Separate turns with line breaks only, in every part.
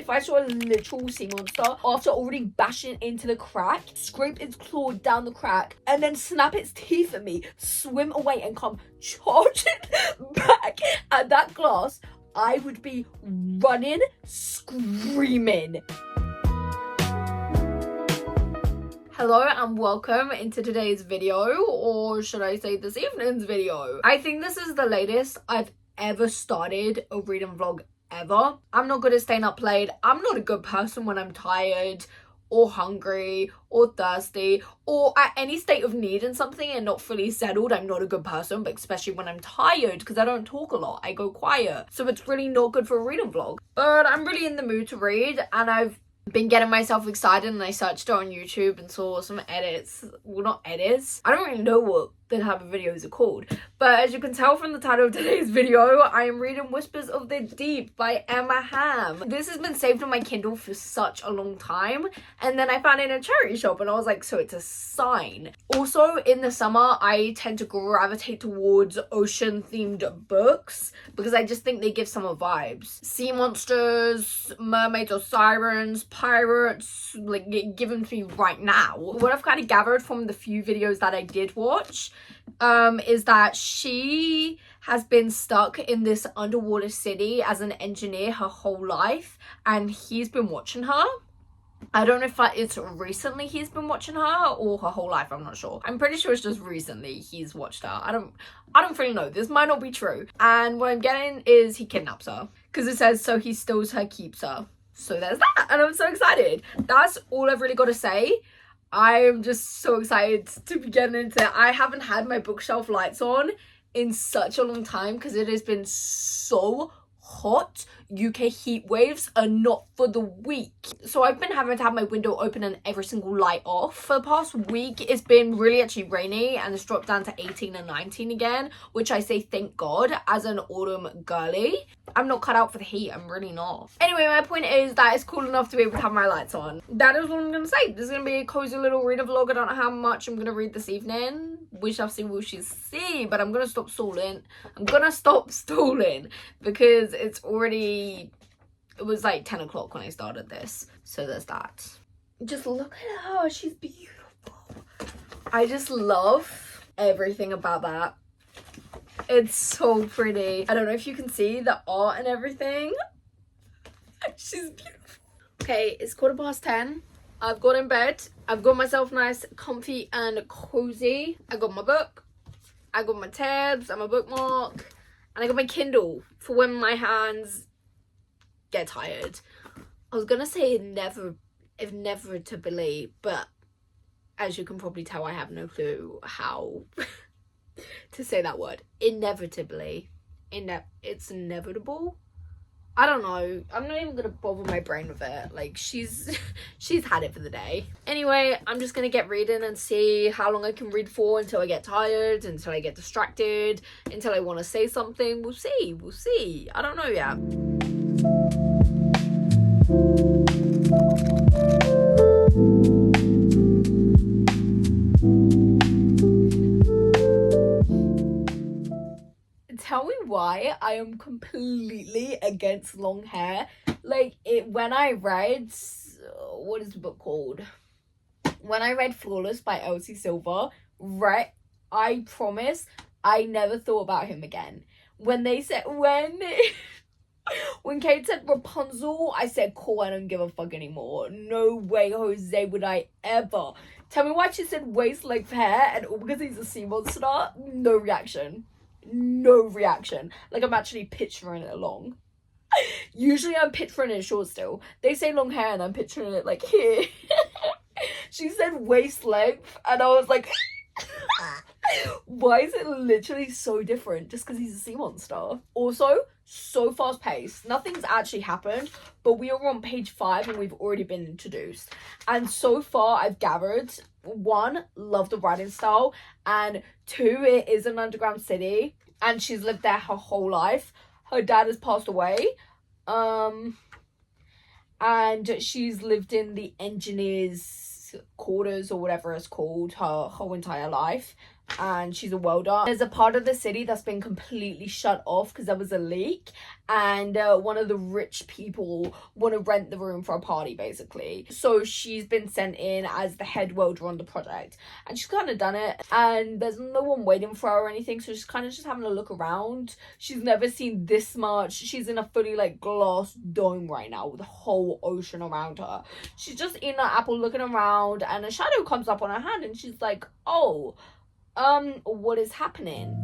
if I saw a literal sea monster, after already bashing into the crack, scrape its claw down the crack, and then snap its teeth at me, swim away and come charging back at that glass, I would be running, screaming. Hello and welcome into today's video, or should I say this evening's video. I think this is the latest I've ever started a reading vlog ever. I'm not good at staying up late. I'm not a good person when I'm tired or hungry or thirsty or at any state of need in something and not fully settled. I'm not a good person, but especially when I'm tired, because I don't talk a lot, I go quiet, so it's really not good for a reading vlog. But I'm really in the mood to read, and I've been getting myself excited, and I searched it on YouTube and saw some edits. Well, not edits, I don't really know what the type of videos are called, but as you can tell from the title of today's video, I am reading Whispers of the Deep by Emma Ham. This has been saved on my Kindle for such a long time, and then I found it in a charity shop and I was like, so it's a sign. Also, in the summer I tend to gravitate towards ocean themed books because I just think they give summer vibes. Sea monsters, mermaids or sirens, pirates, like, give them to me right now. What I've kind of gathered from the few videos that I did watch is that she has been stuck in this underwater city as an engineer her whole life, and he's been watching her. I don't know if it's recently he's been watching her or her whole life, I'm not sure. I'm pretty sure it's just recently he's watched her. I don't really know, this might not be true. And what I'm getting is he kidnaps her, because it says so he steals her, keeps her. So there's that, and I'm so excited. That's all I've really got to say. I'm just so excited to be getting into it. I haven't had my bookshelf lights on in such a long time because it has been so hot. UK heat waves are not for the weak. So I've been having to have my window open and every single light off. For the past week, it's been really actually rainy and it's dropped down to 18 and 19 again, which I say thank God as an autumn girly. I'm not cut out for the heat, I'm really not. Anyway, my point is that it's cool enough to be able to have my lights on. That is what I'm gonna say. This is gonna be a cozy little reader vlog. I don't know how much I'm gonna read this evening. We shall see, we shall see, but I'm gonna stop stalling. I'm gonna stop stalling because it's already, it was like 10 o'clock when I started this. So there's that. Just look at her, she's beautiful. I just love everything about that. It's so pretty. I don't know if you can see the art and everything. She's beautiful. Okay, it's 10:15. I've got in bed. I've got myself nice, comfy and cozy. I got my book. I got my tabs and my bookmark. And I got my Kindle for when my hands get tired. I was gonna say inevitably, but as you can probably tell, I have no clue how to say that word. Inevitably. It's inevitable. I don't know. I'm not even gonna bother my brain with it. Like, she's had it for the day. Anyway, I'm just gonna get reading and see how long I can read for until I get tired, until I get distracted, until I want to say something. We'll see. We'll see. I don't know yet. Tell me why I am completely against long hair. Like, when I read, what is the book called? When I read Flawless by Elsie Silver, right, I promise I never thought about him again. When they said, when Kate said Rapunzel, I said, cool, I don't give a fuck anymore. No way, Jose, would I ever. Tell me why she said waist length hair and all because he's a sea monster. No reaction. No reaction. Like, I'm actually picturing it along. Usually I'm picturing it short still. They say long hair and I'm picturing it like here. She said waist length and I was like, why is it literally so different just because he's a sea monster? Also, so fast paced. Nothing's actually happened, but we are on page 5 and we've already been introduced. And so far I've gathered, 1, love the writing style, and 2, it is an underground city and she's lived there her whole life. Her dad has passed away, and she's lived in the engineer's quarters or whatever it's called her whole entire life. and she's a welder. There's a part of the city that's been completely shut off because there was a leak, and one of the rich people want to rent the room for a party, basically. So she's been sent in as the head welder on the project, and she's kind of done it, and there's no one waiting for her or anything, so she's kind of just having a look around. She's never seen this much. She's in a fully like glass dome right now with a whole ocean around her. She's just eating an apple, looking around, and a shadow comes up on her hand, and she's like, oh, what is happening?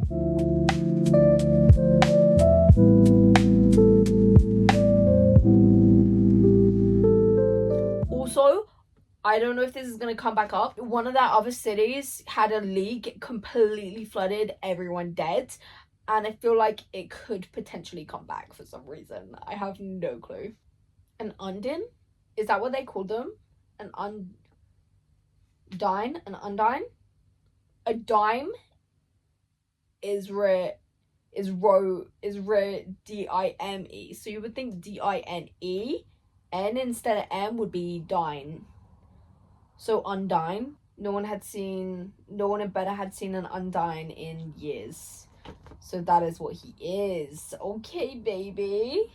Also, I don't know if this is going to come back up. One of that other cities had a leak, completely flooded, everyone dead. And I feel like it could potentially come back for some reason. I have no clue. An undine? Is that what they call them? An undine? An undine? A dime is dime. So you would think dine. N instead of M would be dine. So undine. No one in Better had seen an undine in years. So that is what he is. Okay, baby.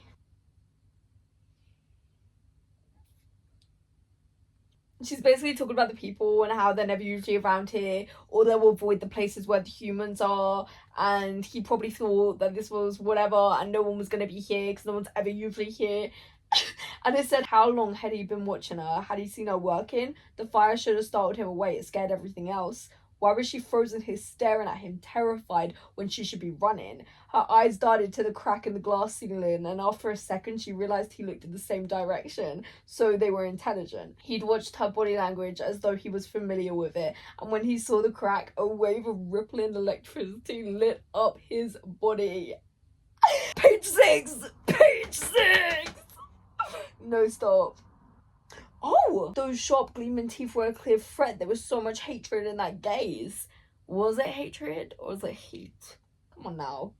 She's basically talking about the people and how they're never usually around here, or they'll avoid the places where the humans are, and he probably thought that this was whatever and no one was going to be here because no one's ever usually here. And it said, how long had he been watching her? Had he seen her working? The fire should have startled him away. It scared everything else. Why was she frozen here staring at him, terrified, when she should be running? Her eyes darted to the crack in the glass ceiling, and after a second she realised he looked in the same direction, so they were intelligent. He'd watched her body language as though he was familiar with it, and when he saw the crack, a wave of rippling electricity lit up his body. Page 6! Page 6! No, stop. Oh, those sharp gleaming teeth were a clear threat. There was so much hatred in that gaze. Was it hatred or was it hate? Come on now.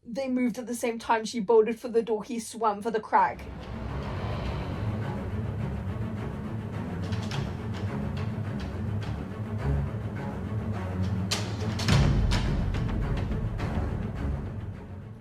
They moved at the same time. She bolted for the door. He swam for the crack.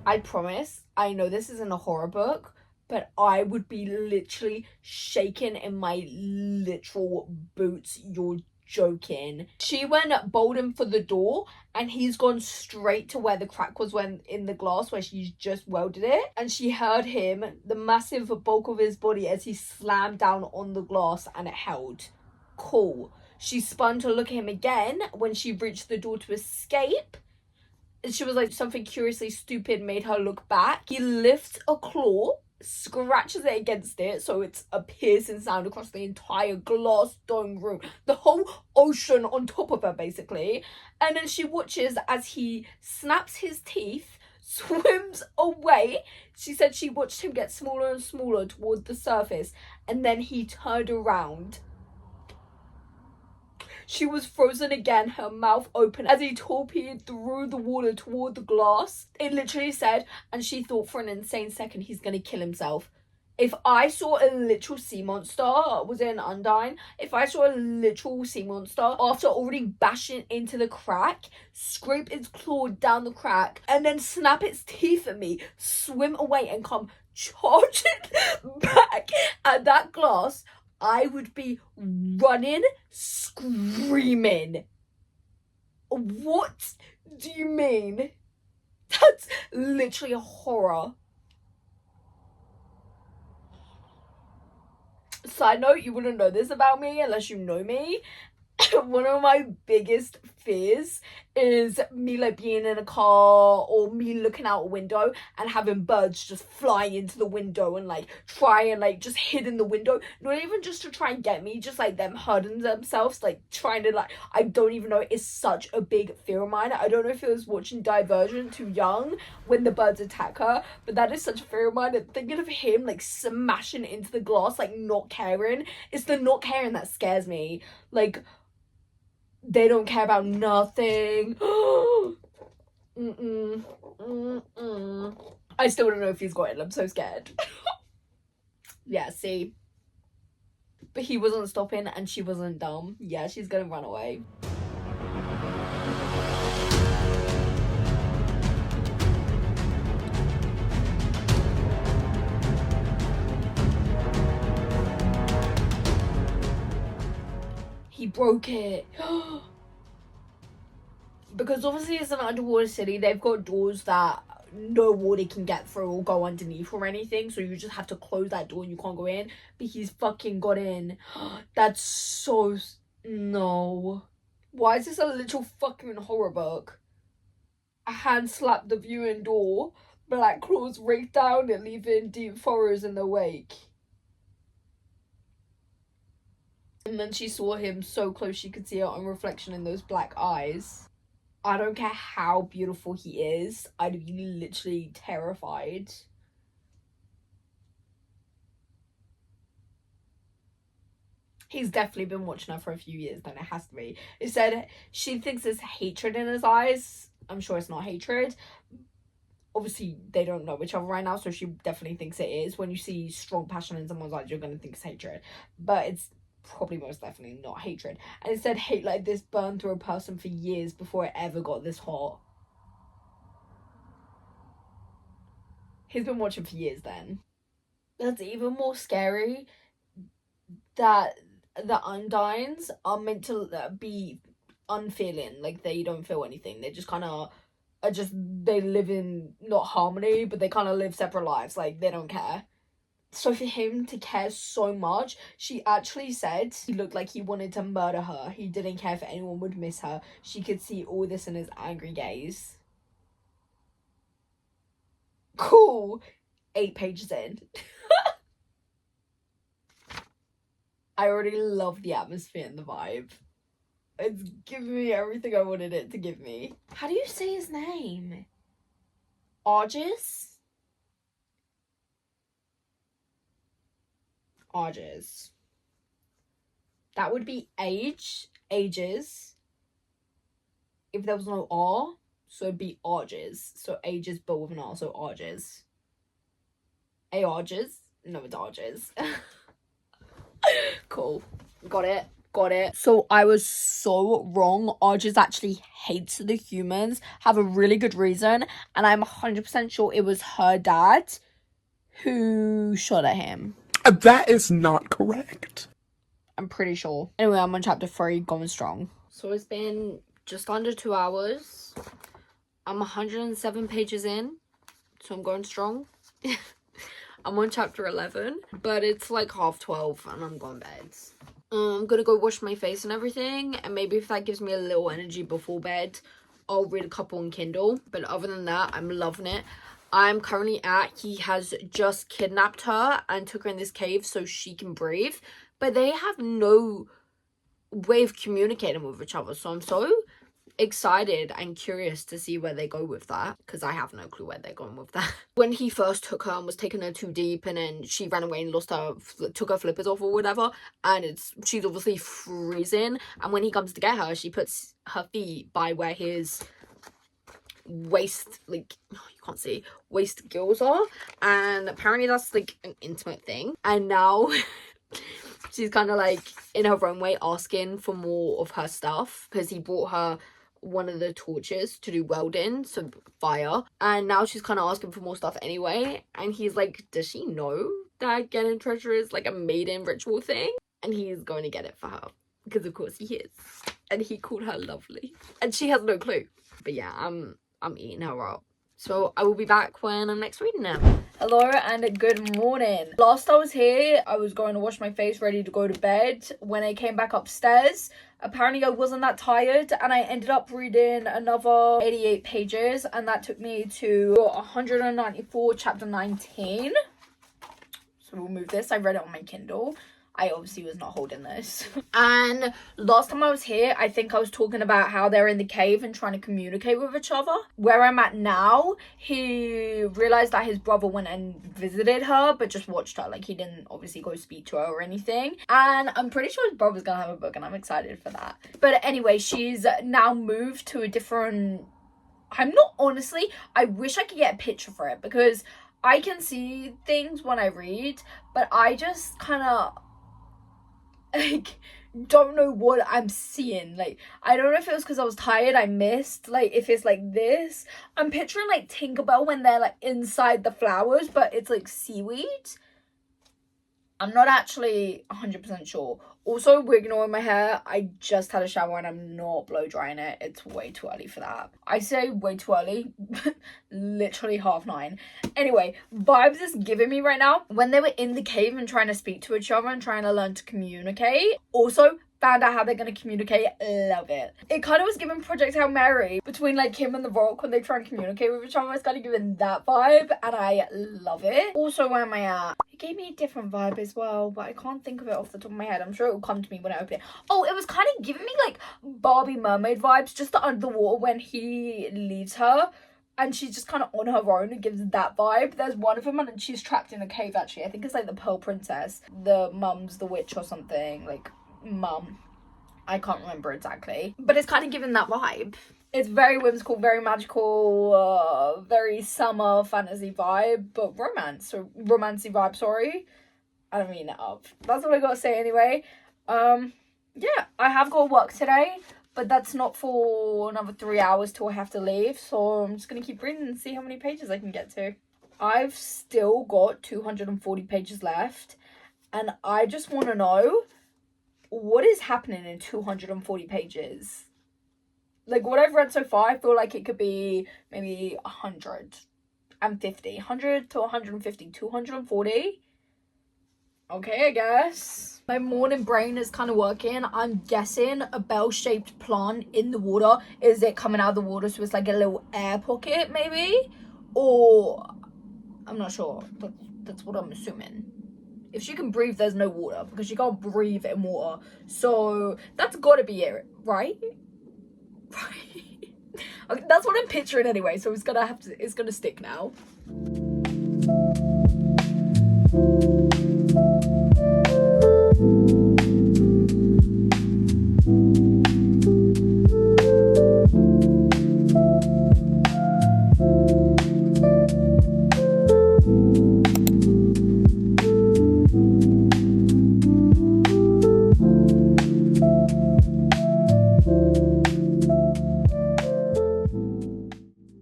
I promise, I know this isn't a horror book, but I would be literally shaking in my literal boots. You're joking. She went bolting for the door, and he's gone straight to where the crack was when in the glass where she's just welded it. And she heard him, the massive bulk of his body, as he slammed down on the glass, and it held. Cool. She spun to look at him again when she reached the door to escape. She was like, something curiously stupid made her look back. He lifts a claw, scratches it against it, so it's a piercing sound across the entire glass dome room, the whole ocean on top of her, basically. And then she watches as he snaps his teeth, swims away. She said she watched him get smaller and smaller towards the surface, and then he turned around. She was frozen again, her mouth open, as he torpedoed through the water toward the glass. It literally said, and she thought for an insane second, he's gonna kill himself. If I saw a literal sea monster, was it an undine? If I saw a literal sea monster, after already bashing into the crack, scrape its claw down the crack, and then snap its teeth at me, swim away and come charging back at that glass, I would be running, screaming. What do you mean? That's literally a horror. Side note, you wouldn't know this about me unless you know me. One of my biggest fears is me like being in a car or me looking out a window and having birds just flying into the window and like try and like just hid in the window, not even just to try and get me, just like them hurting themselves, like trying to like, I don't even know, it's such a big fear of mine. I don't know if it was watching Divergent too young when the birds attack her, but that is such a fear of mine. And thinking of him like smashing into the glass, like not caring, it's the not caring that scares me. Like, they don't care about nothing. I still don't know if he's got it. I'm so scared. Yeah, see. But he wasn't stopping and she wasn't dumb. Yeah, she's gonna run away. broke it. Because obviously it's an underwater city, they've got doors that no water can get through or go underneath or anything, so you just have to close that door and you can't go in. But he's fucking got in. That's so... no. Why is this a literal fucking horror book? A hand slapped the viewing door, black claws raked down it, leaving deep furrows in the wake. And then she saw him so close she could see her own reflection in those black eyes. I don't care how beautiful he is, I'd be literally terrified. He's definitely been watching her for a few years, then it has to be. It said she thinks there's hatred in his eyes. I'm sure it's not hatred. Obviously, they don't know each other right now, so she definitely thinks it is. When you see strong passion in someone's eyes, you're going to think it's hatred. But it's probably most definitely not hatred. And it said hate like this burned through a person for years before it ever got this hot. He's been watching for years then. That's even more scary, that the Undines are meant to be unfeeling, like they don't feel anything. They just kind of are just, they live in not harmony, but they kind of live separate lives, like they don't care. So for him to care so much, she actually said he looked like he wanted to murder her. He didn't care if anyone would miss her. She could see all this in his angry gaze. Cool. 8 pages in. I already love the atmosphere and the vibe. It's giving me everything I wanted it to give me. How do you say his name? Arges? Arges. That would be ages. If there was no R, so it'd be Arges. So ages, but with an R, so Arges. Arges? No, it's Arges. Cool. Got it. So I was so wrong. Arges actually hates the humans. Have a really good reason. And I'm 100% sure it was her dad who shot at him.
That is not correct.
I'm pretty sure. Anyway, I'm on chapter 3, going strong. So it's been just under 2 hours. I'm 107 pages in, so I'm going strong. I'm on chapter 11, but it's like 12:30 and I'm going to bed. I'm gonna go wash my face and everything, and maybe if that gives me a little energy before bed, I'll read a couple on Kindle. But other than that, I'm loving it. I'm currently he has just kidnapped her and took her in this cave so she can breathe, but they have no way of communicating with each other, so I'm so excited and curious to see where they go with that, because I have no clue where they're going with that. When he first took her and was taking her too deep, and then she ran away and took her flippers off or whatever, and she's obviously freezing, and when he comes to get her, she puts her feet by where his waist, like, you can't see, waist gills are, and apparently that's like an intimate thing. And now she's kind of like in her own way asking for more of her stuff, because he brought her one of the torches to do welding, so fire, and now she's kind of asking for more stuff anyway, and he's like, does she know that getting treasure is like a maiden ritual thing? And he's going to get it for her, because of course he is, and he called her lovely, and she has no clue. But yeah, I'm eating her up. So I will be back when I'm next reading them. Hello and good morning. Last I was here, I was going to wash my face, ready to go to bed. When I came back upstairs, apparently I wasn't that tired, and I ended up reading another 88 pages, and that took me to 194, chapter 19. So we'll move this. I read it on my Kindle. I obviously was not holding this. And last time I was here, I think I was talking about how they're in the cave and trying to communicate with each other. Where I'm at now, he realized that his brother went and visited her, but just watched her. Like, he didn't obviously go speak to her or anything. And I'm pretty sure his brother's gonna have a book, and I'm excited for that. But anyway, she's now moved to a different... I wish I could get a picture for it, because I can see things when I read, but I just kind of... like, don't know what I'm seeing. Like, I don't know if it was because I was tired, I missed, like, if it's like this. I'm picturing like Tinkerbell when they're like inside the flowers, but it's like seaweed. I'm not actually 100% sure. Also, we're ignoring my hair. I just had a shower and I'm not blow drying it. It's way too early for that. I say way too early. Literally 9:30. Anyway, vibes is giving me right now when they were in the cave and trying to speak to each other and trying to learn to communicate. Also, found out how they're going to communicate. Love it. It kind of was giving Project Hail Mary between like him and the Rock when they try and communicate with each other. It's kind of giving that vibe and I love it. Also, where am I at? It gave me a different vibe as well, but I can't think of it off the top of my head. I'm sure it will come to me when I open it. Oh, it was kind of giving me like Barbie mermaid vibes, just the underwater when he leaves her. And she's just kind of on her own and gives that vibe. There's one of them and she's trapped in a cave actually. I think it's like the Pearl Princess. The mum's the witch or something. Like, mum. I can't remember exactly. But it's kind of giving that vibe. It's very whimsical, very magical, very summer fantasy vibe. But romancy vibe, sorry. I don't mean it up. That's what I gotta say anyway. Yeah, I have got to work today. But that's not for another 3 hours till I have to leave. So I'm just going to keep reading and see how many pages I can get to. I've still got 240 pages left. And I just want to know, what is happening in 240 pages? Like, what I've read so far, I feel like it could be maybe 150. 100 to 150. 240? Okay, I guess. My morning brain is kind of working. I'm guessing a bell-shaped plant in the water. Is it coming out of the water so it's like a little air pocket, maybe? Or, I'm not sure. But that's what I'm assuming. If she can breathe, there's no water. Because she can't breathe in water. So, that's gotta be it, right? Right? Okay, that's what I'm picturing anyway. So it's gonna stick now.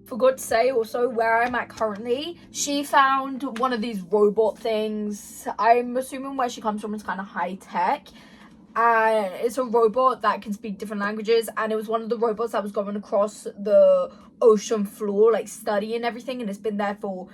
Forgot to say also where I'm at currently. She found one of these robot things. I'm assuming where she comes from is kind of high tech. And it's a robot that can speak different languages. And it was one of the robots that was going across the ocean floor, like studying everything. And it's been there for,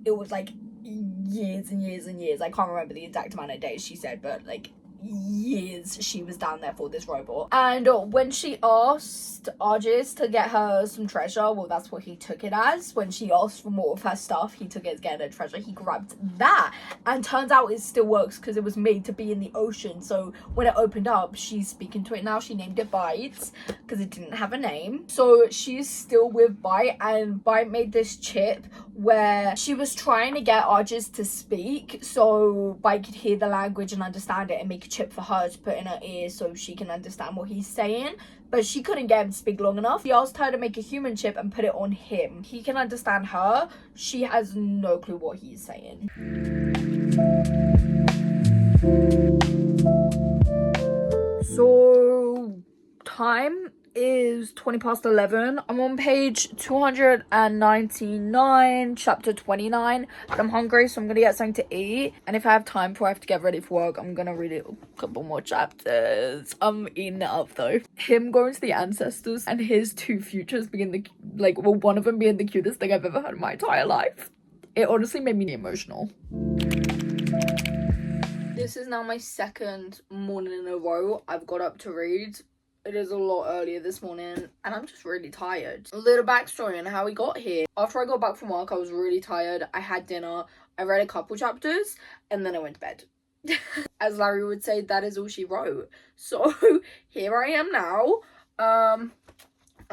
it was like years and years and years. I can't remember the exact amount of days she said, but like years she was down there for this robot. And when she asked Argis to get her some treasure, well, that's what he took it as. When she asked for more of her stuff, he took it as getting her treasure. He grabbed that, and turns out it still works because it was made to be in the ocean. So when it opened up, she's speaking to it now. She named it Bites because it didn't have a name. So she's still with Bite, and Bite made this chip where she was trying to get Argis to speak so Bite could hear the language and understand it, and make a chip for her to put in her ear so she can understand what he's saying. But she couldn't get him to speak long enough. He asked her to make a human chip and put it on him. He can understand her. She has no clue what he's saying. So, time is 11:20. I'm on page 299, chapter 29. But I'm hungry, so I'm gonna get something to eat. And if I have time before I have to get ready for work, I'm gonna read a couple more chapters. I'm eating it up though. Him going to the ancestors and his two futures being one of them being the cutest thing I've ever heard in my entire life. It honestly made me emotional. This is now my second morning in a row I've got up to read. It is a lot earlier this morning and I'm just really tired. A little backstory on how we got here. After I got back from work, I was really tired. I had dinner, I read a couple chapters, and then I went to bed. As Larry would say, that is all she wrote. So here I am now. I'm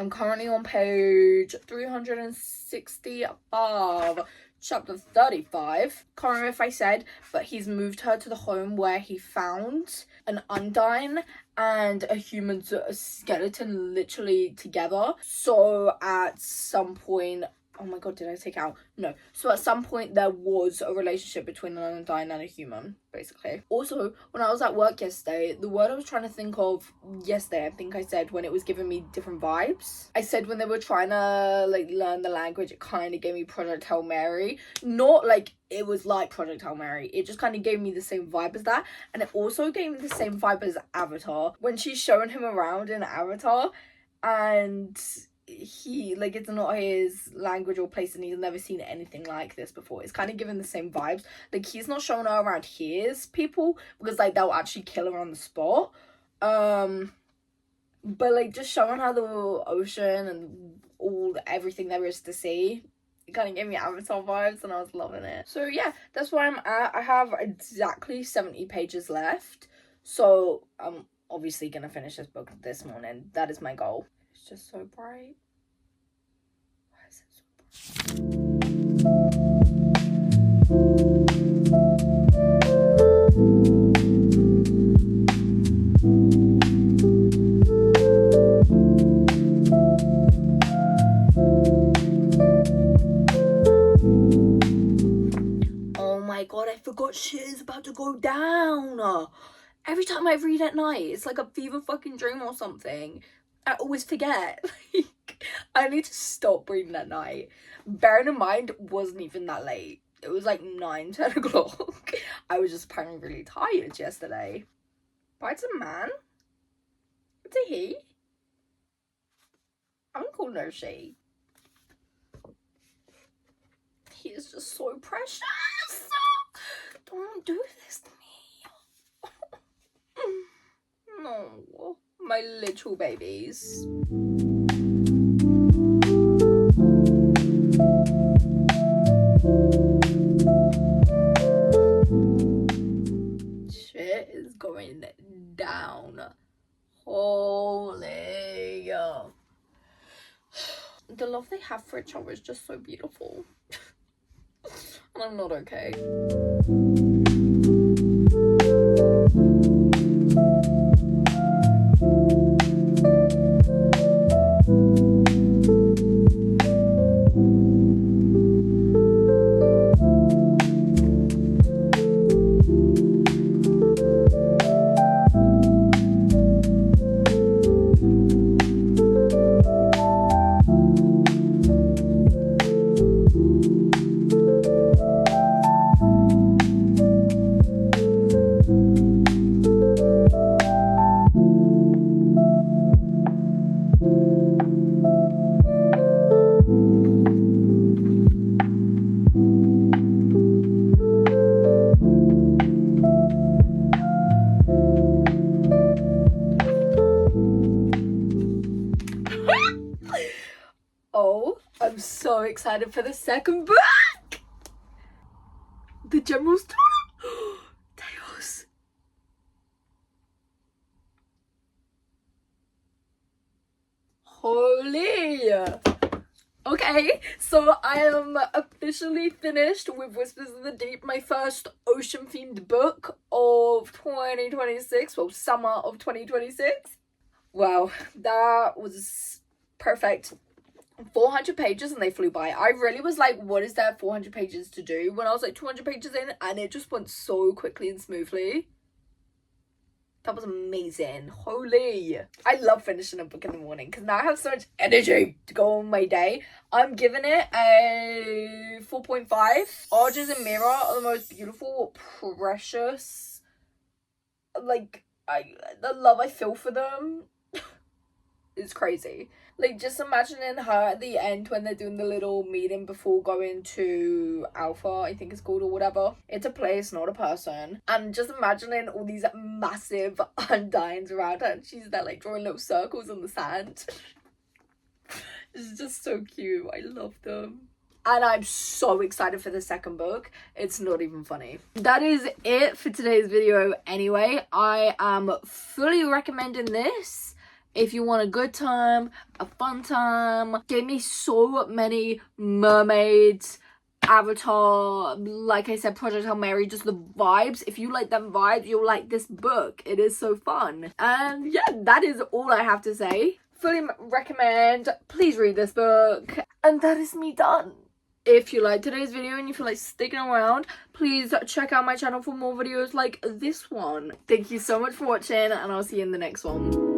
currently on page 360 above. Chapter 35. Can't remember if I said, but he's moved her to the home where he found an Undine and a human skeleton literally together. So at some point Oh my god, did I take out? No. So at some point there was a relationship between an undying and a human, basically. Also, when I was at work yesterday, the word I was trying to think of yesterday, I think I said when it was giving me different vibes. I said when they were trying to like learn the language, it kind of gave me Project Hail Mary. Not like it was like Project Hail Mary. It just kind of gave me the same vibe as that. And it also gave me the same vibe as Avatar. When she's showing him around in Avatar and he like it's not his language or place and he's never seen anything like this before. It's kind of giving the same vibes. Like he's not showing her around his people because like they'll actually kill her on the spot, but like just showing her the ocean and everything there is to see, it kind of gave me Avatar vibes and I was loving it. So yeah, that's where I'm at. I have exactly 70 pages left, so I'm obviously gonna finish this book this morning. That is my goal. It's just so bright. Why is it so bright? Oh my god, I forgot shit is about to go down. Every time I read at night, it's like a fever fucking dream or something. I always forget. Like, I need to stop reading at night. Bearing in mind, it wasn't even that late. It was like 9, 10 o'clock. I was just apparently really tired yesterday. But it's a man. It's a he. I'm gonna call no she. He is just so precious. Don't do this to me. No. My little babies. Shit is going down. Holy. The love they have for each other is just so beautiful. And I'm not okay. Oh, I'm so excited for the second book! The General's daughter! Teos! Holy! Okay, so I am officially finished with Whispers of the Deep, my first ocean-themed book of 2026, well, summer of 2026. Wow, that was perfect. 400 pages and they flew by. I really was like, what is there 400 pages to do when I was like 200 pages in, and it just went so quickly and smoothly. That was amazing. Holy. I love finishing a book in the morning because now I have so much energy to go on my day. I'm giving it a 4.5. Arges and Mira are the most beautiful, precious, like, the love I feel for them is crazy. Like, just imagining her at the end when they're doing the little meeting before going to Alpha, I think it's called, or whatever. It's a place, not a person. And just imagining all these massive undyings around her, and she's there, like, drawing little circles on the sand. It's just so cute. I love them. And I'm so excited for the second book. It's not even funny. That is it for today's video anyway. I am fully recommending this. If you want a good time, a fun time, gave me so many mermaids, Avatar, like I said, Project Hail Mary, just the vibes. If you like them vibes, you'll like this book. It is so fun. And yeah, that is all I have to say. Fully recommend. Please read this book. And that is me done. If you liked today's video and you feel like sticking around, please check out my channel for more videos like this one. Thank you so much for watching, and I'll see you in the next one.